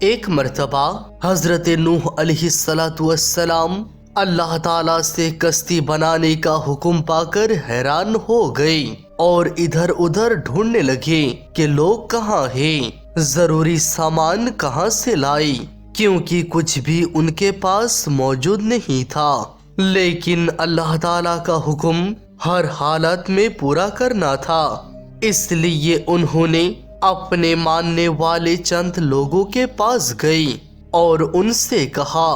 ایک مرتبہ حضرت نوح علیہ السلام اللہ تعالیٰ سے کشتی بنانے کا حکم پا کر حیران ہو گئے اور ادھر ادھر ڈھونڈنے لگے کہ لوگ کہاں ہیں، ضروری سامان کہاں سے لائے، کیونکہ کچھ بھی ان کے پاس موجود نہیں تھا۔ لیکن اللہ تعالیٰ کا حکم ہر حالت میں پورا کرنا تھا، اس لیے انہوں نے اپنے ماننے والے چند لوگوں کے پاس گئے اور ان سے کہا،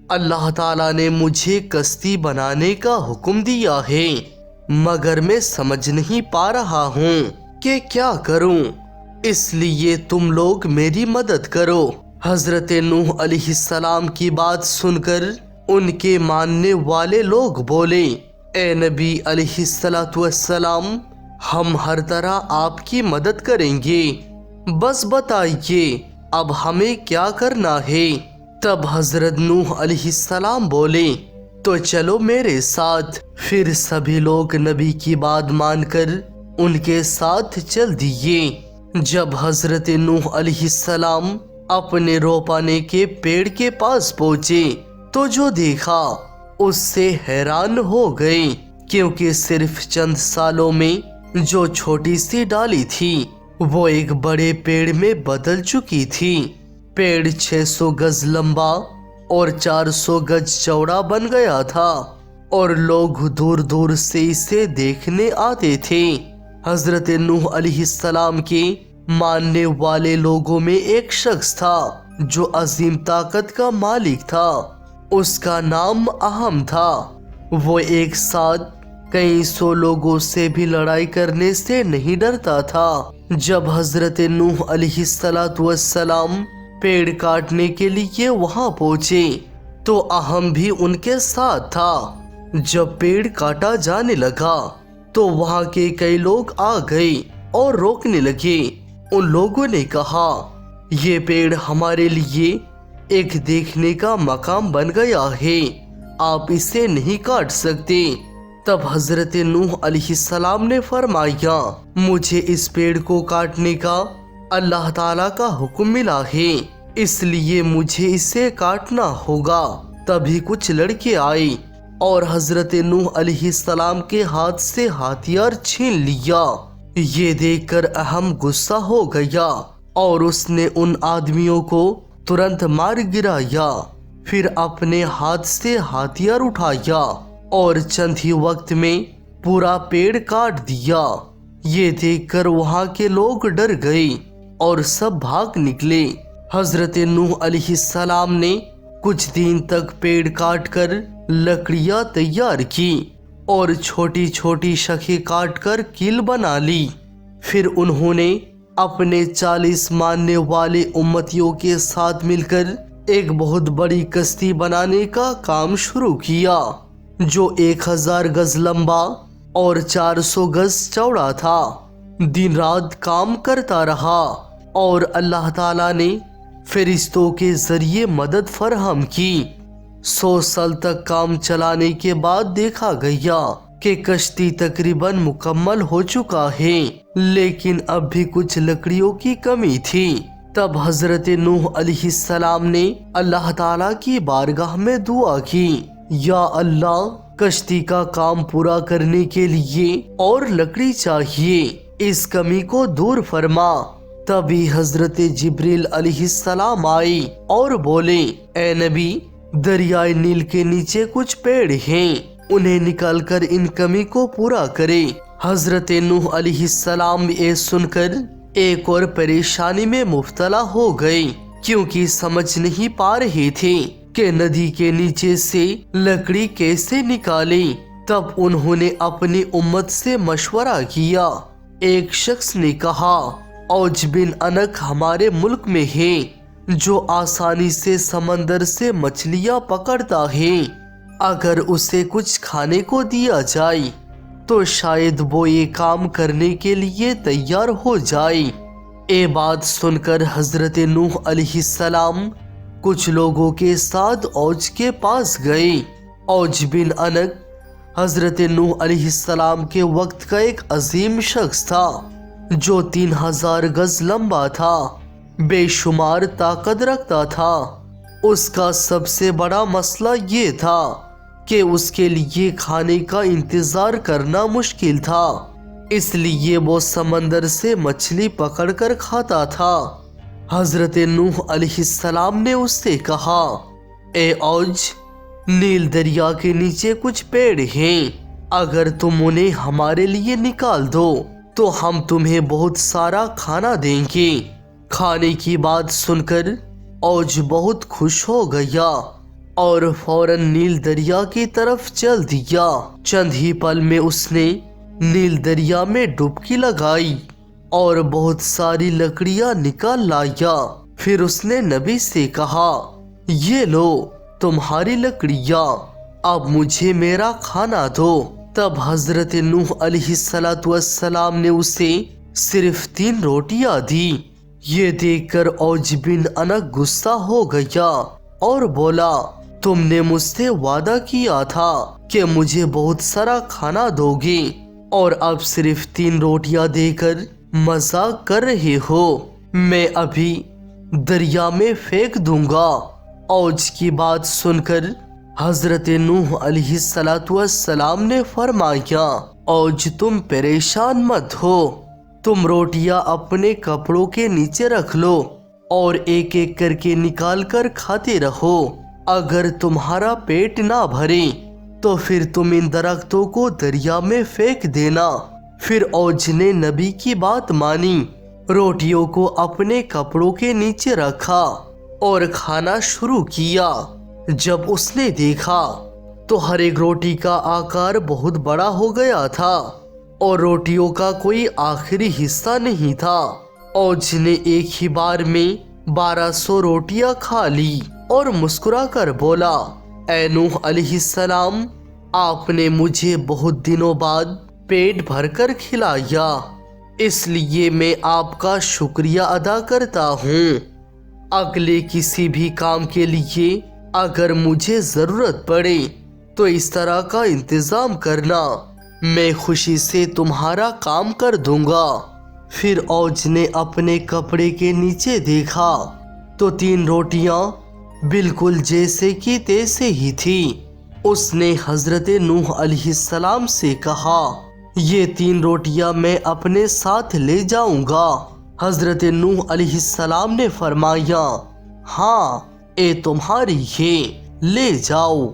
اللہ تعالیٰ نے مجھے کشتی بنانے کا حکم دیا ہے، مگر میں سمجھ نہیں پا رہا ہوں کہ کیا کروں، اس لیے تم لوگ میری مدد کرو۔ حضرت نوح علیہ السلام کی بات سن کر ان کے ماننے والے لوگ بولے، اے نبی علیہ السلام، ہم ہر طرح آپ کی مدد کریں گے، بس بتائیے اب ہمیں کیا کرنا ہے۔ تب حضرت نوح علیہ السلام بولے، تو چلو میرے ساتھ۔ پھر سبھی لوگ نبی کی بات مان کر ان کے ساتھ چل دیے۔ جب حضرت نوح علیہ السلام اپنے روپانے کے پیڑ کے پاس پہنچے تو جو دیکھا اس سے حیران ہو گئے، کیونکہ صرف چند سالوں میں جو چھوٹی سی ڈالی تھی وہ ایک بڑے پیڑ میں بدل چکی تھی۔ پیڑ 600 گز لمبا اور 400 گز چوڑا بن گیا تھا اور لوگ دور دور سے اسے دیکھنے آتے تھے۔ حضرت نوح علیہ السلام کے ماننے والے لوگوں میں ایک شخص تھا جو عظیم طاقت کا مالک تھا، اس کا نام اہم تھا۔ وہ ایک ساتھ کئی سو لوگوں سے بھی لڑائی کرنے سے نہیں ڈرتا تھا۔ جب حضرت نوح علیہ السلام پیڑ کاٹنے کے لیے وہاں پہنچے تو اہم بھی ان کے ساتھ تھا۔ جب پیڑ کاٹا جانے لگا تو وہاں کے کئی لوگ آ گئے اور روکنے لگے۔ ان لوگوں نے کہا، یہ پیڑ ہمارے لیے ایک دیکھنے کا مقام بن گیا ہے، آپ اسے نہیں کاٹ سکتے۔ تب حضرت نوح علیہ السلام نے فرمایا، مجھے اس پیڑ کو کاٹنے کا اللہ تعالیٰ کا حکم ملا ہے، اس لیے مجھے اسے کاٹنا ہوگا۔ تبھی کچھ لڑکے آئے اور حضرت نوح علیہ السلام کے ہاتھ سے ہتھیار چھین لیا۔ یہ دیکھ کر اہم غصہ ہو گیا اور اس نے ان آدمیوں کو ترنت مار گرایا، پھر اپنے ہاتھ سے ہتھیار اٹھایا اور چند ہی وقت میں پورا پیڑ کاٹ دیا۔ یہ دیکھ کر وہاں کے لوگ ڈر گئے اور سب بھاگ نکلے۔ حضرت نوح علیہ السلام نے کچھ دن تک پیڑ کاٹ کر لکڑیاں تیار کی اور چھوٹی چھوٹی شاخیں کاٹ کر کیل بنا لی۔ پھر انہوں نے اپنے 40 ماننے والے امتیوں کے ساتھ مل کر ایک بہت بڑی کشتی بنانے کا کام شروع کیا، جو 1000 گز لمبا اور 400 گز چوڑا تھا۔ دن رات کام کرتا رہا اور اللہ تعالیٰ نے فرشتوں کے ذریعے مدد فراہم کی۔ 100 سال تک کام چلانے کے بعد دیکھا گیا کہ کشتی تقریباً مکمل ہو چکا ہے، لیکن اب بھی کچھ لکڑیوں کی کمی تھی۔ تب حضرت نوح علیہ السلام نے اللہ تعالیٰ کی بارگاہ میں دعا کی، یا اللہ، کشتی کا کام پورا کرنے کے لیے اور لکڑی چاہیے، اس کمی کو دور فرما۔ تبھی حضرت جبریل علیہ السلام آئے اور بولے، اے نبی، دریائے نیل کے نیچے کچھ پیڑ ہیں، انہیں نکال کر ان کمی کو پورا کرے۔ حضرت نوح علیہ السلام یہ سن کر ایک اور پریشانی میں مبتلا ہو گئے، کیونکہ سمجھ نہیں پا رہے تھے کہ ندی کے نیچے سے لکڑی کیسے نکالیں۔ تب انہوں نے اپنی امت سے مشورہ کیا۔ ایک شخص نے کہا، اوج بن انق ہمارے ملک میں ہے، جو آسانی سے سمندر سے مچھلیاں پکڑتا ہے، اگر اسے کچھ کھانے کو دیا جائے تو شاید وہ یہ کام کرنے کے لیے تیار ہو جائے۔ یہ بات سن کر حضرت نوح علیہ السلام کچھ لوگوں کے ساتھ اوج کے پاس گئے۔ اوج بن انق حضرت نوح علیہ السلام کے وقت کا ایک عظیم شخص تھا جو 3000 گز لمبا تھا۔ بے شمار طاقت رکھتا تھا۔ اس کا سب سے بڑا مسئلہ یہ تھا کہ اس کے لیے کھانے کا انتظار کرنا مشکل تھا، اس لیے وہ سمندر سے مچھلی پکڑ کر کھاتا تھا۔ حضرت نوح علیہ السلام نے اس سے کہا، اے اوج، نیل دریا کے نیچے کچھ پیڑ ہیں، اگر تم انہیں ہمارے لیے نکال دو تو ہم تمہیں بہت سارا کھانا دیں گے۔ کھانے کی بات سن کر اوج بہت خوش ہو گیا اور فوراً نیل دریا کی طرف چل دیا۔ چند ہی پل میں اس نے نیل دریا میں ڈبکی لگائی اور بہت ساری لکڑیاں نکال لایا۔ پھر اس نے نبی سے کہا، یہ لو تمہاری لکڑیاں، اب مجھے میرا کھانا دو۔ تب حضرت نوح علیہ السلام نے اسے صرف 3 روٹیاں دی۔ یہ دیکھ کر اوج بن انق غصہ ہو گیا اور بولا، تم نے مجھ سے وعدہ کیا تھا کہ مجھے بہت سارا کھانا دو گے اور اب صرف 3 روٹیاں دے کر مذاق کر رہے ہو، میں ابھی دریا میں پھینک دوں گا۔ اوج کی بات سن کر حضرت نوح علیہ السلام نے فرمایا، اوج تم پریشان مت ہو، تم روٹیاں اپنے کپڑوں کے نیچے رکھ لو اور ایک ایک کر کے نکال کر کھاتے رہو۔ اگر تمہارا پیٹ نہ بھرے تو پھر تم ان درختوں کو دریا میں پھینک دینا۔ پھر اوج نے نبی کی بات مانی، روٹیوں کو اپنے کپڑوں کے نیچے رکھا اور کھانا شروع کیا۔ جب اس نے دیکھا تو ہر ایک روٹی کا آکار بہت بڑا ہو گیا تھا اور روٹیوں کا کوئی آخری حصہ نہیں تھا۔ اوج نے ایک ہی بار میں 1200 روٹیاں کھا لی اور مسکرا کر بولا، اے نوح علیہ السلام، آپ نے مجھے بہت دنوں بعد پیٹ بھر کر کھلایا، اس لیے میں آپ کا شکریہ ادا کرتا ہوں۔ اگلے کسی بھی کام کے لیے اگر مجھے ضرورت پڑے تو اس طرح کا انتظام کرنا، میں خوشی سے تمہارا کام کر دوں گا۔ پھر اوج نے اپنے کپڑے کے نیچے دیکھا تو 3 روٹیاں بالکل جیسے کی تیسے ہی تھی۔ اس نے حضرت نوح علیہ السلام سے کہا، یہ 3 روٹیاں میں اپنے ساتھ لے جاؤں گا۔ حضرت نوح علیہ السلام نے فرمایا، ہاں اے تمہاری ہے، لے جاؤ،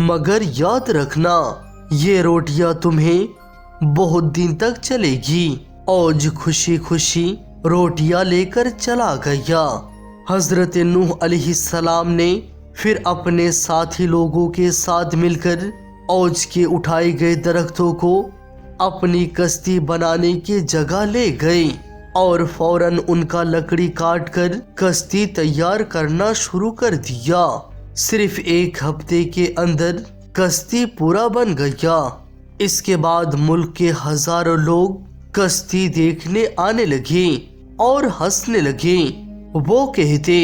مگر یاد رکھنا یہ روٹیاں تمہیں بہت دن تک چلے گی۔ اوج خوشی خوشی روٹیاں لے کر چلا گیا۔ حضرت نوح علیہ السلام نے پھر اپنے ساتھی لوگوں کے ساتھ مل کر اوج کے اٹھائے گئے درختوں کو اپنی کشتی بنانے کی جگہ لے گئے اور فوراً ان کا لکڑی کاٹ کر کشتی تیار کرنا شروع کر دیا۔ صرف 1 ہفتے کے اندر کشتی پورا بن گیا۔ اس کے بعد ملک کے ہزاروں لوگ کشتی دیکھنے آنے لگے اور ہنسنے لگے۔ وہ کہتے،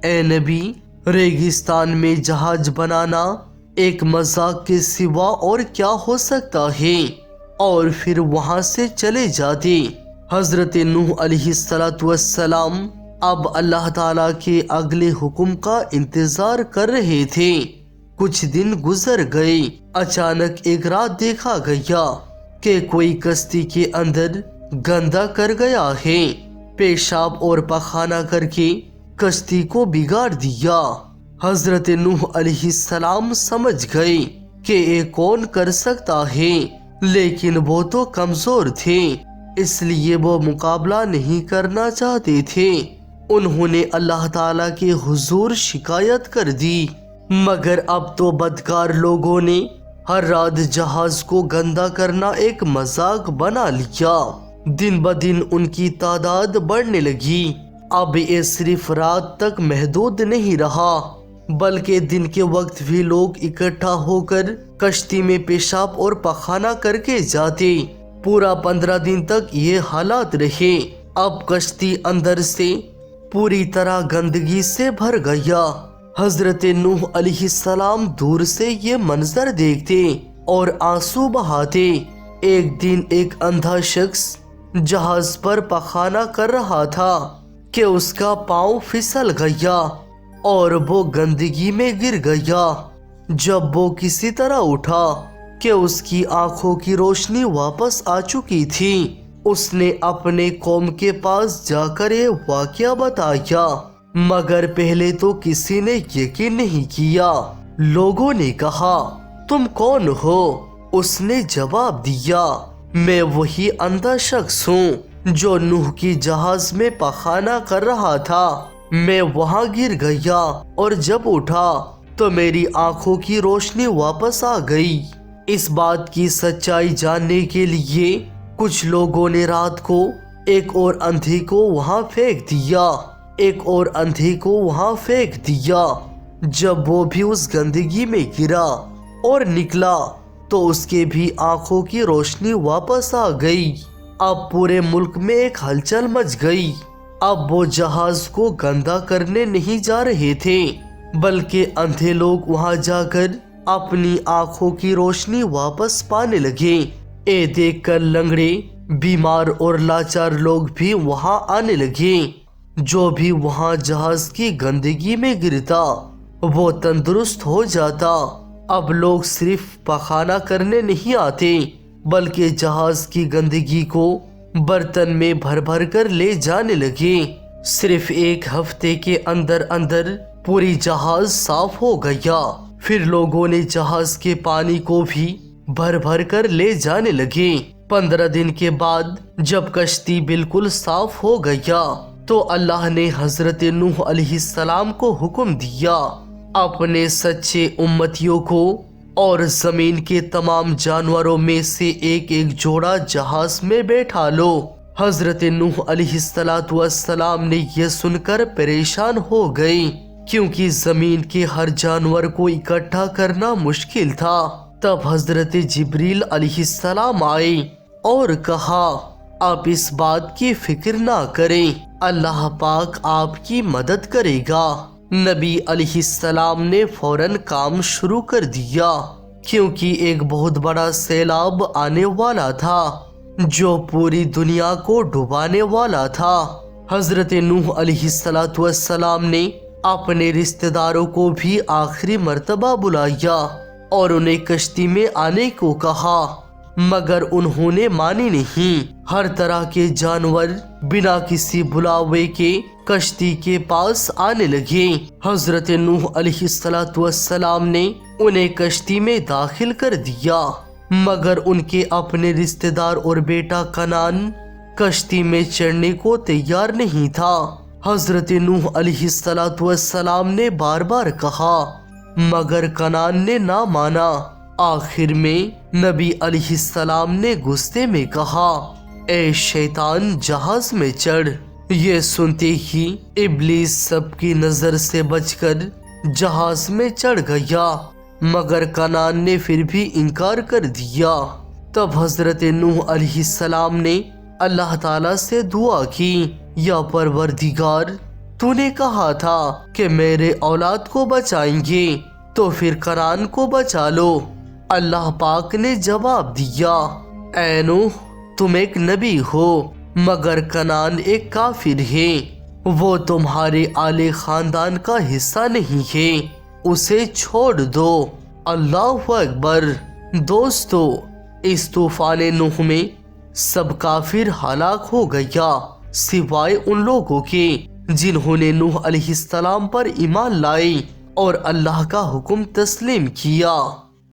اے نبی، ریگستان میں جہاز بنانا ایک مذاق کے سوا اور کیا ہو سکتا ہے، اور پھر وہاں سے چلے جاتے۔ حضرت نوح علیہ السلام اب اللہ تعالیٰ کے اگلے حکم کا انتظار کر رہے تھے۔ کچھ دن گزر گئے، اچانک ایک رات دیکھا گیا کہ کوئی کشتی کے اندر گندا کر گیا ہے، پیشاب اور پخانہ کر کے کشتی کو بگاڑ دیا۔ حضرت نوح علیہ السلام سمجھ گئے کہ یہ کون کر سکتا ہے، لیکن وہ تو کمزور تھے، اس لیے وہ مقابلہ نہیں کرنا چاہتے تھے۔ انہوں نے اللہ تعالیٰ کے حضور شکایت کر دی، مگر اب تو بدکار لوگوں نے ہر رات جہاز کو گندا کرنا ایک مذاق بنا لیا۔ دن بدن ان کی تعداد بڑھنے لگی۔ اب یہ صرف رات تک محدود نہیں رہا، بلکہ دن کے وقت بھی لوگ اکٹھا ہو کر کشتی میں پیشاب اور پخانہ کر کے جاتے۔ پورا 15 دن تک یہ حالات رہے۔ اب کشتی اندر سے پوری طرح گندگی سے بھر گیا۔ حضرت نوح علیہ السلام دور سے یہ منظر دیکھتے اور آنسو بہاتے۔ ایک دن ایک اندھا شخص جہاز پر پخانہ کر رہا تھا۔ کہ اس کا پاؤں پھسل گیا اور وہ گندگی میں گر گیا۔ جب وہ کسی طرح اٹھا کہ اس کی آنکھوں کی روشنی واپس آ چکی تھی، اس نے اپنے قوم کے پاس جا کر یہ واقعہ بتایا، مگر پہلے تو کسی نے یقین نہیں کیا۔ لوگوں نے کہا، تم کون ہو؟ اس نے جواب دیا، میں وہی اندھا شخص ہوں جو نوح کی جہاز میں پخانہ کر رہا تھا۔ میں وہاں گر گیا اور جب اٹھا تو میری آنکھوں کی روشنی واپس آ گئی۔ اس بات کی سچائی جاننے کے لیے کچھ لوگوں نے رات کو ایک اور اندھے کو وہاں پھینک دیا، ایک اور اندھے کو وہاں پھینک دیا۔ جب وہ بھی اس گندگی میں گرا اور نکلا تو اس کے بھی آنکھوں کی روشنی واپس آ گئی۔ اب پورے ملک میں ایک ہلچل مچ گئی۔ اب وہ جہاز کو گندا کرنے نہیں جا رہے تھے، بلکہ اندھے لوگ وہاں جا کر اپنی آنکھوں کی روشنی واپس پانے لگے۔ یہ دیکھ کر لنگڑے، بیمار اور لاچار لوگ بھی وہاں آنے لگے۔ جو بھی وہاں جہاز کی گندگی میں گرتا وہ تندرست ہو جاتا۔ اب لوگ صرف پخانہ کرنے نہیں آتے، بلکہ جہاز کی گندگی کو برتن میں بھر بھر کر لے جانے لگے۔ صرف ایک ہفتے کے اندر اندر پوری جہاز صاف ہو گیا۔ پھر لوگوں نے جہاز کے پانی کو بھی بھر بھر کر لے جانے لگے۔ 15 دن کے بعد جب کشتی بالکل صاف ہو گیا تو اللہ نے حضرت نوح علیہ السلام کو حکم دیا، اپنے سچے امتیوں کو اور زمین کے تمام جانوروں میں سے ایک ایک جوڑا جہاز میں بیٹھا لو۔ حضرت نوح علیہ السلام نے یہ سن کر پریشان ہو گئے، کیونکہ زمین کے ہر جانور کو اکٹھا کرنا مشکل تھا۔ تب حضرت جبریل علیہ السلام آئے اور کہا، آپ اس بات کی فکر نہ کریں، اللہ پاک آپ کی مدد کرے گا۔ نبی علیہ السلام نے فوراً کام شروع کر دیا، کیونکہ ایک بہت بڑا سیلاب آنے والا تھا جو پوری دنیا کو ڈبانے والا تھا۔ حضرت نوح علیہ السلام نے اپنے رشتہ داروں کو بھی آخری مرتبہ بلایا اور انہیں کشتی میں آنے کو کہا، مگر انہوں نے مانی نہیں۔ ہر طرح کے جانور بنا کسی بلاوے کے کشتی کے پاس آنے لگے۔ حضرت نوح علیہ السلام نے انہیں کشتی میں داخل کر دیا، مگر ان کے اپنے رشتہ دار اور بیٹا کنعان کشتی میں چڑھنے کو تیار نہیں تھا۔ حضرت نوح علیہ السلام نے بار بار کہا، مگر کنعان نے نہ مانا۔ آخر میں نبی علیہ السلام نے غصے میں کہا، اے شیطان، جہاز میں چڑھ۔ یہ سنتے ہی ابلیس سب کی نظر سے بچ کر جہاز میں چڑھ گیا، مگر کنعان نے پھر بھی انکار کر دیا۔ تب حضرت نوح علیہ السلام نے اللہ تعالیٰ سے دعا کی، یا پروردگار، تو نے کہا تھا کہ میرے اولاد کو بچائیں گے، تو پھر کنعان کو بچا لو۔ اللہ پاک نے جواب دیا، اے نوح، تم ایک نبی ہو، مگر کنعان ایک کافر ہے، وہ تمہارے آل خاندان کا حصہ نہیں ہے، اسے چھوڑ دو۔ اللہ اکبر۔ دوستو، اس طوفان نوح میں سب کافر ہلاک ہو گیا، سوائے ان لوگوں کے جنہوں نے نوح علیہ السلام پر ایمان لائے اور اللہ کا حکم تسلیم کیا۔